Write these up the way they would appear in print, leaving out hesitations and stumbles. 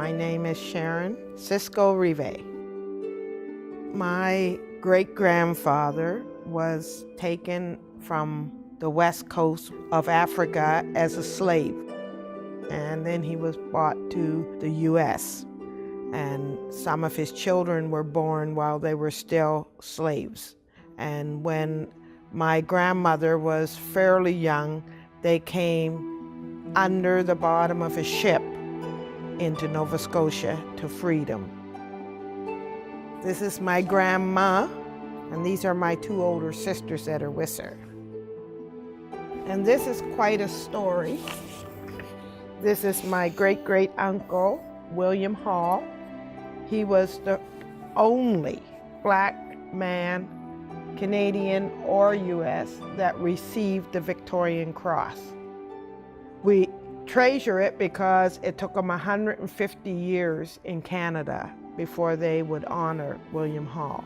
My name is Sharon Cisco Rivest. My great-grandfather was taken from the west coast of Africa as a slave, and then he was brought to the U.S., and some of his children were born while they were still slaves. And when my grandmother was fairly young, they came under the bottom of a ship into Nova Scotia to freedom. This is my grandma, and these are my two older sisters that are with her. And this is quite a story. This is my great-great-uncle, William Hall. He was the only black man, Canadian or US, that received the Victorian Cross. We treasure it because it took them 150 years in Canada before they would honor William Hall.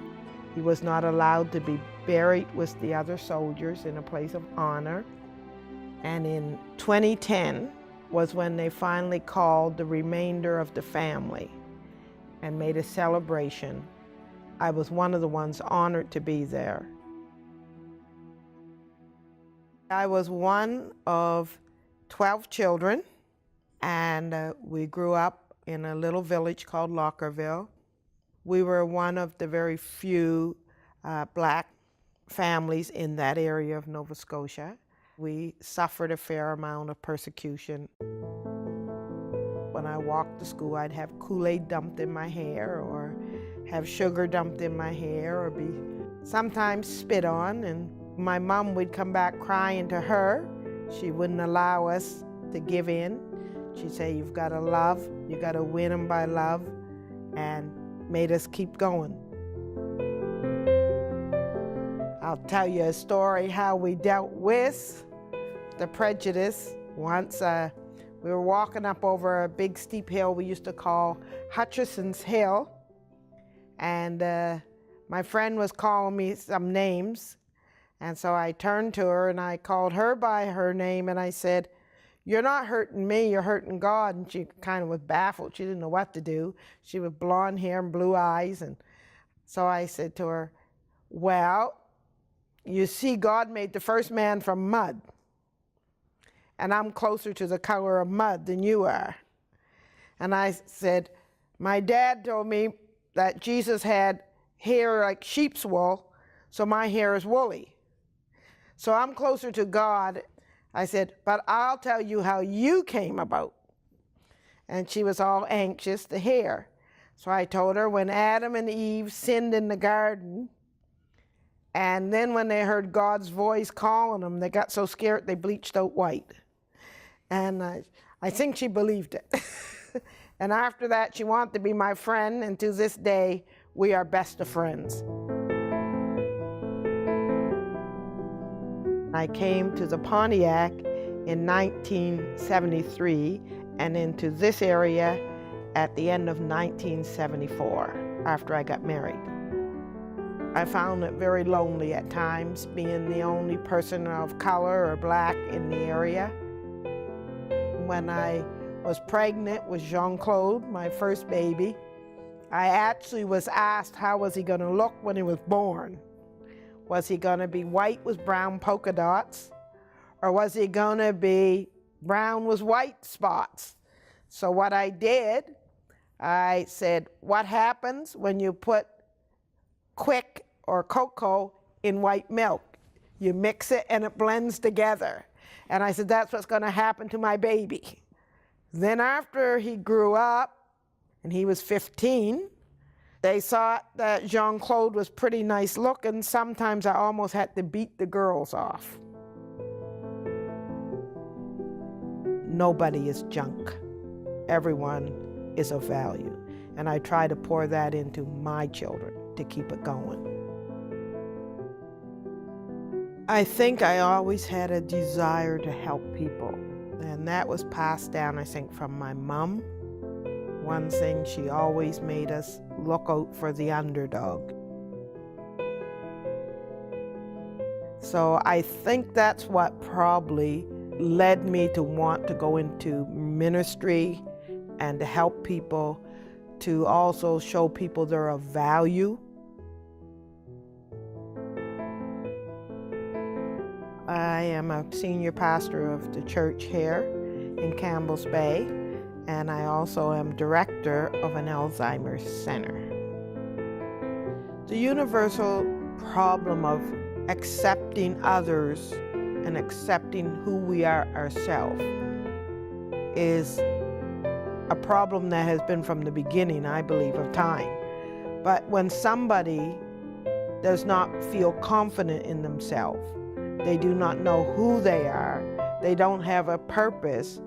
He was not allowed to be buried with the other soldiers in a place of honor. And in 2010 was when they finally called the remainder of the family and made a celebration. I was one of the ones honored to be there. I was one of 12 children, and we grew up in a little village called Lockerville. We were one of the very few black families in that area of Nova Scotia. We suffered a fair amount of persecution. When I walked to school, I'd have Kool-Aid dumped in my hair, or have sugar dumped in my hair, or be sometimes spit on, and my mom would come back crying to her. She wouldn't allow us to give in. She'd say, you've got to love, you got to win them by love, and made us keep going. I'll tell you a story how we dealt with the prejudice. Once we were walking up over a big steep hill we used to call Hutchison's Hill, and my friend was calling me some names, and so I turned to her and I called her by her name, and I said, you're not hurting me, you're hurting God. And she kind of was baffled. She didn't know what to do. She was blonde hair and blue eyes, and so I said to her, well, you see, God made the first man from mud, and I'm closer to the color of mud than you are. And I said, my dad told me that Jesus had hair like sheep's wool, so my hair is woolly. So I'm closer to God. I said, but I'll tell you how you came about. And she was all anxious to hear. So I told her when Adam and Eve sinned in the garden, and then when they heard God's voice calling them, they got so scared they bleached out white. And I think she believed it. And after that, she wanted to be my friend, and to this day, we are best of friends. I came to the Pontiac in 1973 and into this area at the end of 1974 after I got married. I found it very lonely at times, being the only person of color or black in the area. When I was pregnant with Jean-Claude, my first baby, I actually was asked how was he going to look when he was born. Was he going to be white with brown polka dots, or was he going to be brown with white spots? So what I did, I said, what happens when you put quick or cocoa in white milk? You mix it and it blends together. And I said, that's what's going to happen to my baby. Then after he grew up, and he was 15, they thought that Jean-Claude was pretty nice looking. Sometimes I almost had to beat the girls off. Nobody is junk. Everyone is of value. And I try to pour that into my children to keep it going. I think I always had a desire to help people. And that was passed down, I think, from my mom. One thing, she always made us look out for the underdog. So I think that's what probably led me to want to go into ministry and to help people, to also show people they're of value. I am a senior pastor of the church here in Campbell's Bay, and I also am director of an Alzheimer's center. The universal problem of accepting others and accepting who we are ourselves is a problem that has been from the beginning, I believe, of time. But when somebody does not feel confident in themselves, they do not know who they are, they don't have a purpose,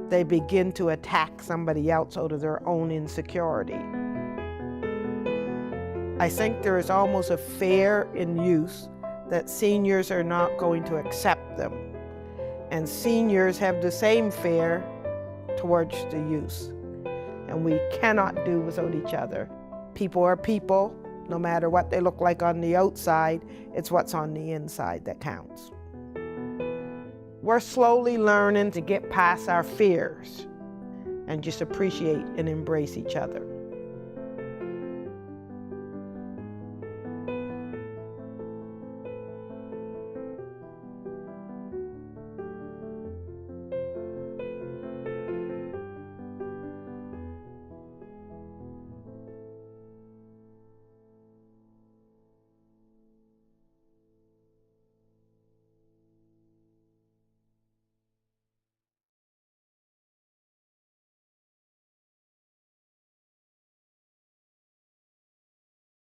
they begin to attack somebody else out of their own insecurity. I think there is almost a fear in youth that seniors are not going to accept them. And seniors have the same fear towards the youth. And we cannot do without each other. People are people, no matter what they look like on the outside, it's what's on the inside that counts. We're slowly learning to get past our fears and just appreciate and embrace each other.